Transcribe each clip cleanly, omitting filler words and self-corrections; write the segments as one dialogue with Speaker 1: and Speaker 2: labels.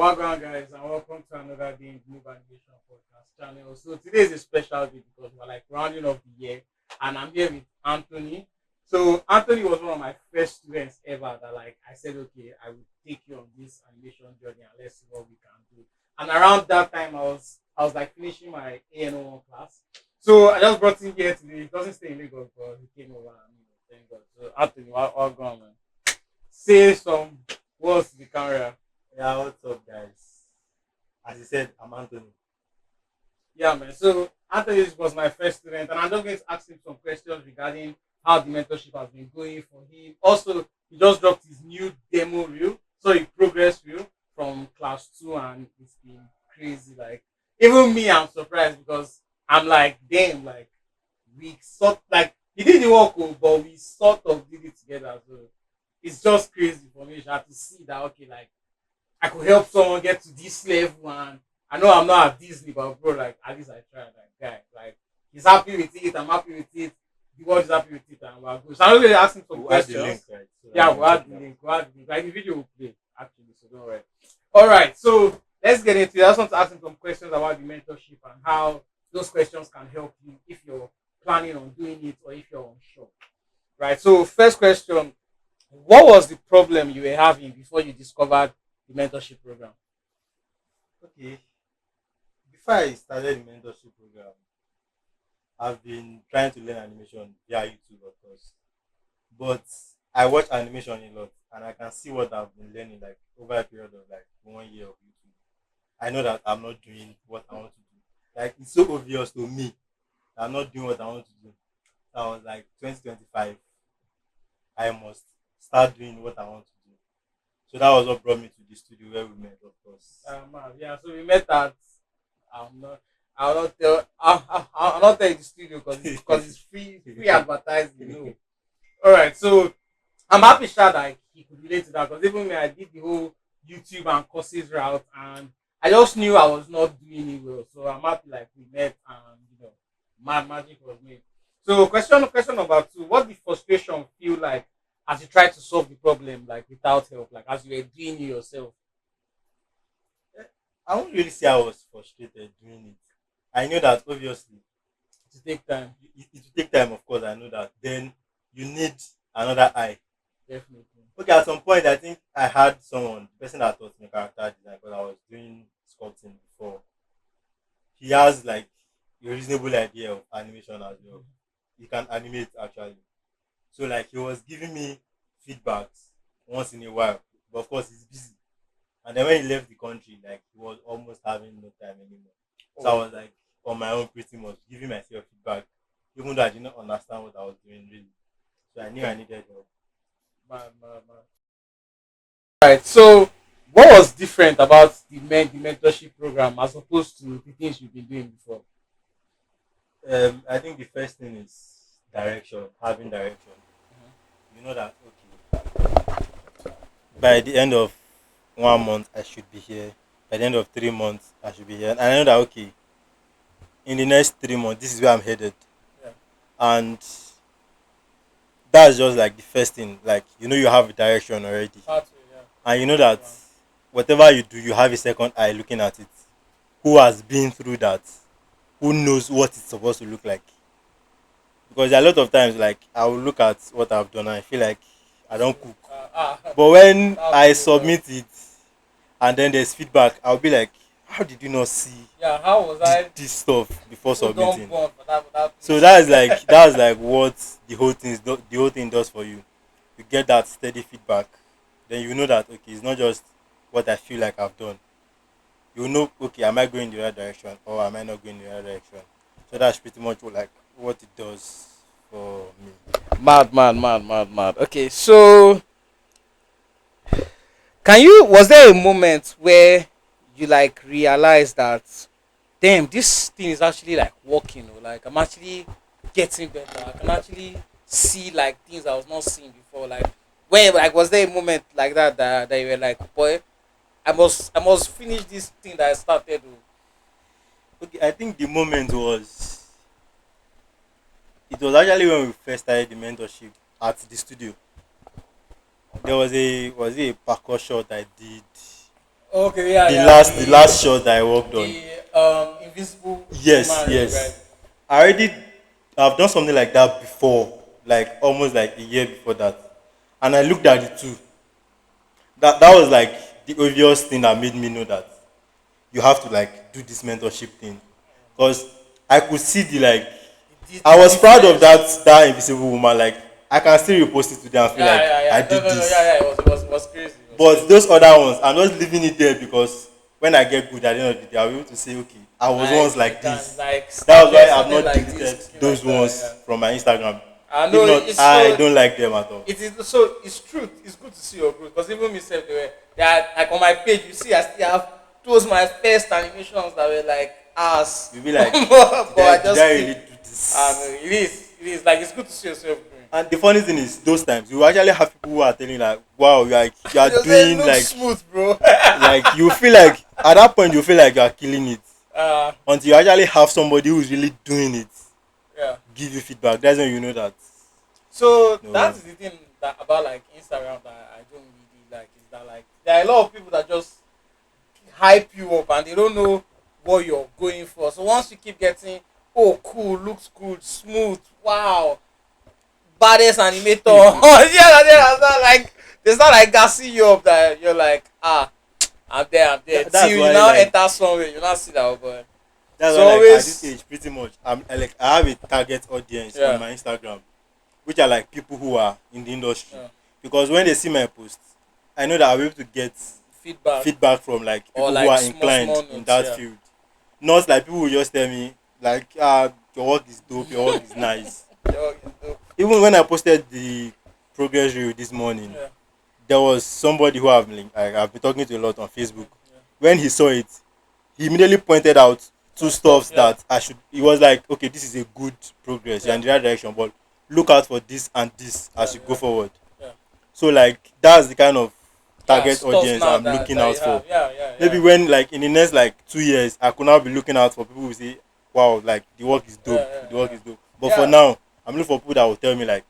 Speaker 1: Welcome, guys, and welcome to another day in the New Animation Podcast channel. So today is a special day because we're like rounding up the year, and I'm here with Anthony. So Anthony was one of my first students ever that like I said, okay, I will take you on this animation journey and let's see what we can do. And around that time, I was like finishing my ANO1 class. So I just brought him here today. He doesn't stay in Lagos, but he came over and thank God. So Anthony, welcome, man. Say some words to the camera.
Speaker 2: Yeah, what's up, guys? As you said, I'm Anthony.
Speaker 1: Yeah, man. So Anthony was my first student, and I'm just going to ask him some questions regarding how the mentorship has been going for him. Also, he just dropped his new demo reel, so he progress reel from class two, and it's been crazy. Like even me, I'm surprised because I'm like, damn, like we sort like he did the work, oh, but we sort of did it together. So it's just crazy for me. I have to see that okay, like I could help someone get to this level, and I know I'm not at Disney, but bro, like at least I tried. Like guy, like he's happy with it. I'm happy with it. The world is happy with it, and we're good. So I'm really asking some
Speaker 2: We'll add the link,
Speaker 1: questions.
Speaker 2: right? So that
Speaker 1: Yeah,
Speaker 2: you can
Speaker 1: we'll add
Speaker 2: check
Speaker 1: the
Speaker 2: it out.
Speaker 1: link. We'll add the link. Like the video will play actually, so don't worry. All right, so let's get into it. I just want to ask him some questions about the mentorship and how those questions can help you if you're planning on doing it or if you're unsure. Right. So first question: what was the problem you were having before you discovered the mentorship program?
Speaker 2: Okay. Before I started the mentorship program, I've been trying to learn animation via YouTube, of course. But I watch animation a lot, and I can see what I've been learning like over a period of like 1 year of YouTube. I know that I'm not doing what I want to do. Like it's so obvious to me that I'm not doing what I want to do. So I was like 2025, I must start doing what I want to do. So that was what brought me to the studio where we met, of course.
Speaker 1: Yeah, so we met at I'm not I'll not tell I'll not tell you the studio because it's free advertising, you know. All right, so I'm happy sure that he could relate to that because even me I did the whole YouTube and courses route and I just knew I was not doing it well. So I'm happy like we met and mad magic was made. So question number two, what did frustration feel like as you tried to solve the problem like without help, like as you were doing it yourself?
Speaker 2: I won't really say I was frustrated doing it. I know that obviously
Speaker 1: To take time,
Speaker 2: it will take time, of course. I know that. Then you need another eye.
Speaker 1: definitely.
Speaker 2: Okay, at some point, I think I had someone, the person that taught me character design, because I was doing sculpting before. He has like a reasonable idea of animation as well. He can animate actually. So like he was giving me feedbacks once in a while, but of course he's busy. And then when he left the country, like he was almost having no time anymore. So I
Speaker 1: Oh,
Speaker 2: was like on my own pretty much giving myself feedback, even though I did not understand what I was doing really. So I knew I needed help.
Speaker 1: man. Right. So, what was different about the mentorship program as opposed to the things you've been doing before?
Speaker 2: I think the first thing is direction, having direction. You know that okay, by the end of 1 month I should be here. By the end of 3 months I should be here. And I know that okay, in the next 3 months this is where I'm headed.
Speaker 1: Yeah.
Speaker 2: And that's just like the first thing. Like you know you have a direction already.
Speaker 1: Pathway, yeah.
Speaker 2: And you know that whatever you do you have a second eye looking at it. Who has been through that? Who knows what it's supposed to look like? Because a lot of times like I will look at what I've done and I feel like I don't cook. But when
Speaker 1: That's
Speaker 2: I
Speaker 1: so bad.
Speaker 2: submit it and then there's feedback, I'll be like, how did you not see
Speaker 1: Yeah. How was I
Speaker 2: this stuff before
Speaker 1: so dumb
Speaker 2: submitting?
Speaker 1: born for that
Speaker 2: So
Speaker 1: place?
Speaker 2: that's like what the whole thing does for you. You get that steady feedback, then you know that okay, it's not just what I feel like I've done. You know, okay, am I going the right direction or am I not going the right direction? So that's pretty much like what it does for me.
Speaker 1: Mad. Okay, so was there a moment where you like realized that damn this thing is actually like working or like I'm actually getting better. I can actually see like things I was not seeing before. Like when like was there a moment like that you were like, boy, I must finish this thing that I started with.
Speaker 2: Okay, I think the moment was it was actually when we first started the mentorship at the studio. There was a parkour shot I did
Speaker 1: Okay, yeah,
Speaker 2: The
Speaker 1: yeah.
Speaker 2: last shot that I worked on.
Speaker 1: The invisible
Speaker 2: Yes,
Speaker 1: woman ring, right?
Speaker 2: yes. I already I've done something like that before, like almost like a year before that. And I looked at the two. That was like the obvious thing that made me know that you have to like do this mentorship thing. Because I could see the like I
Speaker 1: The
Speaker 2: was proud of
Speaker 1: difference.
Speaker 2: that invisible woman. Like I can still repost it today and feel
Speaker 1: Yeah,
Speaker 2: like
Speaker 1: yeah,
Speaker 2: I
Speaker 1: yeah. No,
Speaker 2: did
Speaker 1: no, no. Yeah,
Speaker 2: this.
Speaker 1: yeah. It was crazy. It was
Speaker 2: But
Speaker 1: crazy.
Speaker 2: those other ones, I'm just leaving it there because when I get good at the end of the day, I'll be able to say, okay, I was once
Speaker 1: Like you
Speaker 2: like
Speaker 1: can
Speaker 2: this.
Speaker 1: like
Speaker 2: That was why I've
Speaker 1: starting
Speaker 2: not
Speaker 1: like this,
Speaker 2: deleted
Speaker 1: cooking
Speaker 2: those
Speaker 1: like that.
Speaker 2: ones
Speaker 1: Yeah.
Speaker 2: from my Instagram.
Speaker 1: I
Speaker 2: If
Speaker 1: know
Speaker 2: not,
Speaker 1: it's
Speaker 2: I
Speaker 1: so.
Speaker 2: don't like them at all.
Speaker 1: It is so. It's truth. It's good to see your growth because even myself, they are like on my page. You see, I still have those my first animations that were like ass,
Speaker 2: You'll be like,
Speaker 1: but I
Speaker 2: did
Speaker 1: just
Speaker 2: I really
Speaker 1: keep.
Speaker 2: do
Speaker 1: And
Speaker 2: this?
Speaker 1: it is like it's good to see yourself growing.
Speaker 2: And the funny thing is, those times you actually have people who are telling you like, wow, you are
Speaker 1: You say it
Speaker 2: doing
Speaker 1: looks smooth, bro.
Speaker 2: like you feel like at that point you feel like you are killing it
Speaker 1: uh,
Speaker 2: until you actually have somebody who is really doing it
Speaker 1: yeah.
Speaker 2: give you feedback. That's when you know that
Speaker 1: So that
Speaker 2: no.
Speaker 1: is the thing that about like Instagram that I don't really like is that like there are a lot of people that just hype you up and they don't know what you're going for. So once you keep getting, oh cool, looks good, smooth, wow, baddest animator, yeah, yeah, it's not like it's not like gassing you up that you're like I'm there.
Speaker 2: That's
Speaker 1: Till you
Speaker 2: why
Speaker 1: now
Speaker 2: like
Speaker 1: enter somewhere, you now see that oh boy.
Speaker 2: that's
Speaker 1: So
Speaker 2: why like at this
Speaker 1: always,
Speaker 2: age pretty much I have a target audience on
Speaker 1: yeah,
Speaker 2: my Instagram which are like people who are in the industry
Speaker 1: yeah,
Speaker 2: because when they see my post I know that I'll be able to get
Speaker 1: feedback
Speaker 2: feedback from like
Speaker 1: or
Speaker 2: people who
Speaker 1: like
Speaker 2: are
Speaker 1: small
Speaker 2: inclined
Speaker 1: small
Speaker 2: in
Speaker 1: notes,
Speaker 2: that
Speaker 1: yeah.
Speaker 2: field. Not like people will just tell me like your work is dope, your work is nice.
Speaker 1: Yo, you know,
Speaker 2: Even when I posted the progress reel this morning,
Speaker 1: yeah,
Speaker 2: there was somebody who I've been talking to a lot on Facebook.
Speaker 1: yeah.
Speaker 2: When he saw it, he immediately pointed out two
Speaker 1: Some stuff,
Speaker 2: stuffs
Speaker 1: yeah,
Speaker 2: that I should. He was like, okay, this is a good progress. You're
Speaker 1: yeah,
Speaker 2: in the right direction, but look out for this and this
Speaker 1: yeah,
Speaker 2: as you go
Speaker 1: yeah,
Speaker 2: forward.
Speaker 1: yeah.
Speaker 2: So like that's the kind of
Speaker 1: Yeah,
Speaker 2: target
Speaker 1: stuff
Speaker 2: audience
Speaker 1: now
Speaker 2: I'm
Speaker 1: that
Speaker 2: looking
Speaker 1: that
Speaker 2: out
Speaker 1: you have,
Speaker 2: for.
Speaker 1: yeah, yeah,
Speaker 2: Maybe
Speaker 1: yeah,
Speaker 2: when like in the next like 2 years, I could now be looking out for people who say, wow, like the work is
Speaker 1: yeah,
Speaker 2: dope,
Speaker 1: yeah,
Speaker 2: the work
Speaker 1: yeah.
Speaker 2: is dope. But for
Speaker 1: Yeah,
Speaker 2: now, I'm looking for people that will tell me like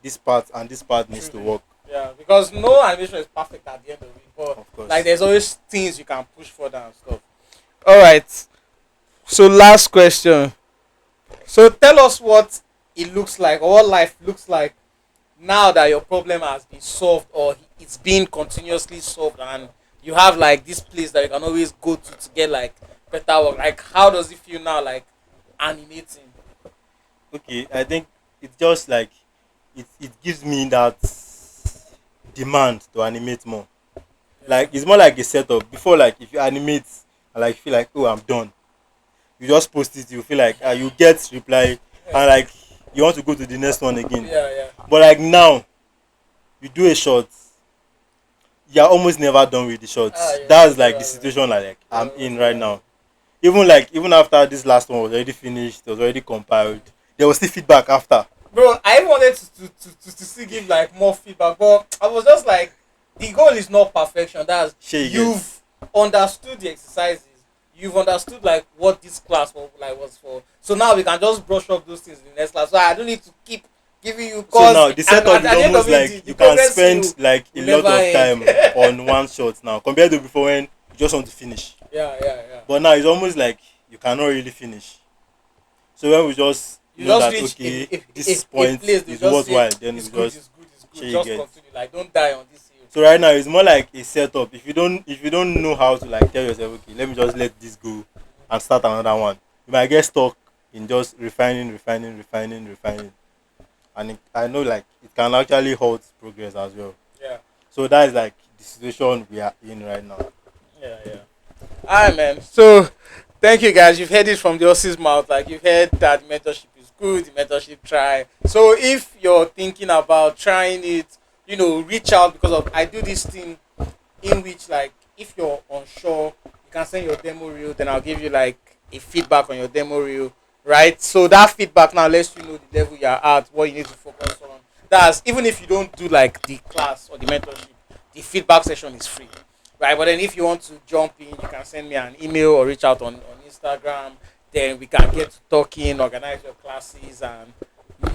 Speaker 2: this part and this part needs to
Speaker 1: truly.
Speaker 2: work.
Speaker 1: Yeah, because no animation is perfect at the end of it, but
Speaker 2: Of
Speaker 1: like
Speaker 2: course.
Speaker 1: there's always things you can push further and stuff. All right. So last question. So tell us what it looks like or what life looks like now that your problem has been solved or it's being continuously solved and you have like this place that you can always go to get like better work. Like how does it feel now like animating?
Speaker 2: Okay, I think it's just like it gives me that demand to animate more.
Speaker 1: Yeah.
Speaker 2: Like it's more like a setup. Before like if you animate and like feel like oh I'm done, you just post it, you feel like you get reply
Speaker 1: Yeah.
Speaker 2: and like you want to go to the next one again.
Speaker 1: Yeah, yeah.
Speaker 2: But like now you do a shot, you're almost never done with the shots.
Speaker 1: You're
Speaker 2: That's
Speaker 1: never
Speaker 2: like the
Speaker 1: never done.
Speaker 2: situation like
Speaker 1: You're
Speaker 2: I'm
Speaker 1: almost
Speaker 2: in right
Speaker 1: never done.
Speaker 2: now. Even after this last one was already finished, it was already compiled. There was still feedback after.
Speaker 1: Bro, I even wanted to still give like more feedback, but I was just like, the goal is not perfection. That's
Speaker 2: Sure you get.
Speaker 1: you've understood the exercises, you've understood like what this class was for. So now we can just brush up those things in the next class. So I don't need to keep giving you
Speaker 2: So
Speaker 1: cause
Speaker 2: now the setup
Speaker 1: at
Speaker 2: is
Speaker 1: the end of
Speaker 2: almost
Speaker 1: it,
Speaker 2: like
Speaker 1: the
Speaker 2: you can
Speaker 1: progress
Speaker 2: spend like a
Speaker 1: will
Speaker 2: lot
Speaker 1: never
Speaker 2: of
Speaker 1: end.
Speaker 2: time on one shot now compared to before when you just want to finish.
Speaker 1: Yeah, yeah, yeah.
Speaker 2: But now it's almost like you cannot really finish. So when we just
Speaker 1: You
Speaker 2: know
Speaker 1: just
Speaker 2: that
Speaker 1: reach
Speaker 2: okay,
Speaker 1: a
Speaker 2: this point
Speaker 1: place, they
Speaker 2: is
Speaker 1: just say
Speaker 2: worthwhile, then we just
Speaker 1: it's good,
Speaker 2: share you
Speaker 1: just
Speaker 2: get.
Speaker 1: continue. Like don't die on this hill.
Speaker 2: So right now it's more like a setup. If you don't know how to like tell yourself, okay, let me just let this go and start another one, you might get stuck in just refining. And I know like it can actually halt progress as well.
Speaker 1: Yeah.
Speaker 2: So that is like the situation we are in right now.
Speaker 1: Yeah, yeah. Alright, man. So, thank you guys. You've heard it from the horse's mouth. Like you've heard that mentorship is good. The mentorship try. So, if you're thinking about trying it, reach out because of I do this thing in which like if you're unsure, you can send your demo reel. Then I'll give you like a feedback on your demo reel. Right. So that feedback now lets you know the level you're at, what you need to focus on. That's even if you don't do like the class or the mentorship, the feedback session is free, right? But then if you want to jump in, you can send me an email or reach out on Instagram. Then we can get to talking, organize your classes, and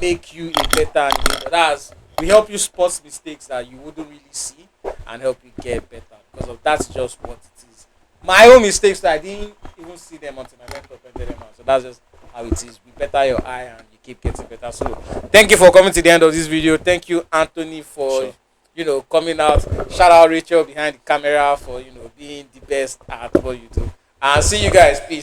Speaker 1: make you a better animator. That's we help you spot mistakes that you wouldn't really see and help you get better. because of that's just what it is. My own mistakes, so I didn't even see them until my mentor pointed them out. So that's just how it is. Be better your eye and you keep getting better. So thank you for coming to the end of this video. Thank you, Anthony, for
Speaker 2: Sure.
Speaker 1: coming out. Shout out Rachel behind the camera for being the best at what you do. And see you guys. Peace.